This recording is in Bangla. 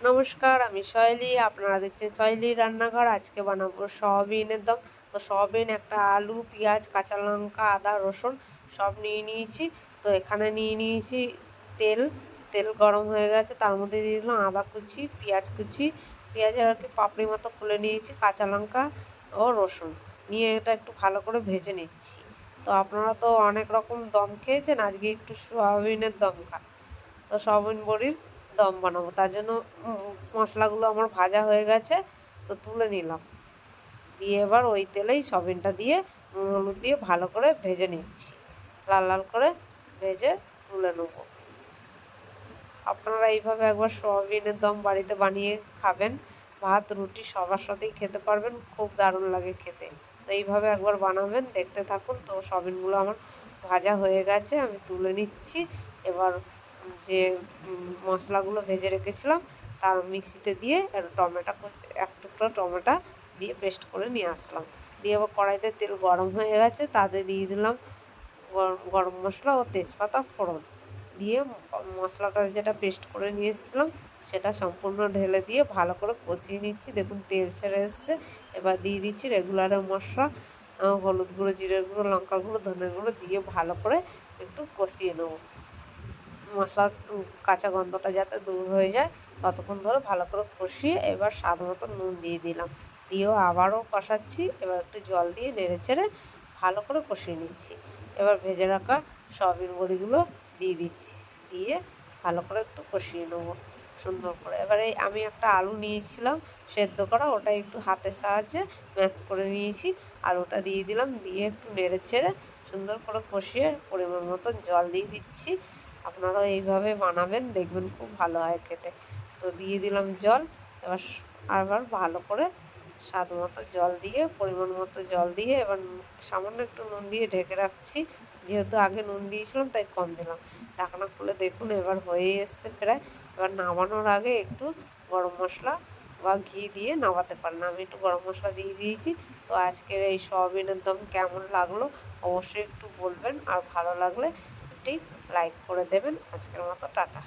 নমস্কার, আমি সহেলি। আপনারা দেখছেন সহেলি রান্নাঘর। আজকে বানাবো সয়াবিনের দম। তো সয়াবিন, একটা আলু, পেঁয়াজ, কাঁচা লঙ্কা, আদা, রসুন সব নিয়ে নিয়েছি। তো এখানে নিয়ে নিয়েছি তেল। তেল গরম হয়ে গেছে, তার মধ্যে দিয়ে দিলাম আদা কুচি, পেঁয়াজ কুচি, পেঁয়াজের আর কি পাপড়ি মতো খুলে নিয়েছি, কাঁচা লঙ্কা ও রসুন নিয়ে এটা একটু ভালো করে ভেজে নিচ্ছি। তো আপনারা তো অনেক রকম দম খেয়েছেন, আজকে একটু সয়াবিনের দম খান। তো সয়াবিন বড়ির দম বানাবো, তার জন্য মশলাগুলো আমার ভাজা হয়ে গেছে। তো তুলে নিলাম, দিয়ে এবার ওই তেলেই সয়াবিনটা দিয়ে নুন হলুদ দিয়ে ভালো করে ভেজে নিচ্ছি। লাল লাল করে ভেজে তুলে নেব। আপনারা এইভাবে একবার সয়াবিনের দম বাড়িতে বানিয়ে খাবেন, ভাত রুটি সবার সাথেই খেতে পারবেন, খুব দারুণ লাগে খেতে। তো এইভাবে একবার বানাবেন, দেখতে থাকুন। তো সয়াবিনগুলো আমার ভাজা হয়ে গেছে, আমি তুলে নিচ্ছি। এবার যে মশলাগুলো ভেজে রেখেছিলাম তার মিক্সিতে দিয়ে এক টুকরো টমেটো দিয়ে পেস্ট করে নিয়ে আসলাম। দিয়ে আবার কড়াইতে তেল গরম হয়ে গেছে, তাতে দিয়ে দিলাম গরম মশলা ও তেজপাতা ফোড়ন দিয়ে মশলাটা যেটা পেস্ট করে নিয়ে এসেছিলাম সেটা সম্পূর্ণ ঢেলে দিয়ে ভালো করে কষিয়ে নিচ্ছি। দেখুন তেল ছেড়ে এসছে। এবার দিয়ে দিচ্ছি রেগুলারের মশলা, হলুদ গুঁড়ো, জিরের গুঁড়ো, লঙ্কা গুঁড়ো, ধনের গুঁড়ো দিয়ে ভালো করে একটু কষিয়ে নেব। মশলার কাঁচা গন্ধটা যাতে দূর হয়ে যায় ততক্ষণ ধরে ভালো করে কষিয়ে এবার স্বাদ মতো নুন দিয়ে দিলাম। দিয়েও আবারও কষাচ্ছি। এবার একটু জল দিয়ে নেড়ে চেড়ে ভালো করে কষিয়ে নিচ্ছি। এবার ভেজে রাখা সয়াবিন বড়িগুলো দিয়ে দিচ্ছি, দিয়ে ভালো করে একটু কষিয়ে নেবো সুন্দর করে। এবারে আমি একটা আলু নিয়েছিলাম সেদ্ধ করা, ওটা একটু হাতের সাহায্যে ম্যাশ করে নিয়েছি। আলুটা দিয়ে দিলাম, দিয়ে একটু নেড়ে ছেড়ে সুন্দর করে কষিয়ে পরিমাণ মতো জল দিয়ে দিচ্ছি। আপনারাও এইভাবে বানাবেন, দেখবেন খুব ভালো হয় খেতে। তো দিয়ে দিলাম জল। আবার ভালো করে স্বাদ মতো জল দিয়ে, পরিমাণ মতো জল দিয়ে এবার সামান্য একটু নুন দিয়ে ঢেকে রাখছি। যেহেতু আগে নুন দিয়েছিলাম তাই কম দিলাম। ঢাকনা খুলে দেখুন এবার হয়ে এসছে প্রায়। এবার নামানোর আগে একটু গরম মশলা বা ঘি দিয়ে নামাতে পারেন। আমি একটু গরম মশলা দিয়ে দিয়েছি। তো আজকের এই সয়াবিনের দম কেমন লাগলো অবশ্যই একটু বলবেন, আর ভালো লাগলে একটি লাইক করে দেবেন। আজকের মতো টাটা।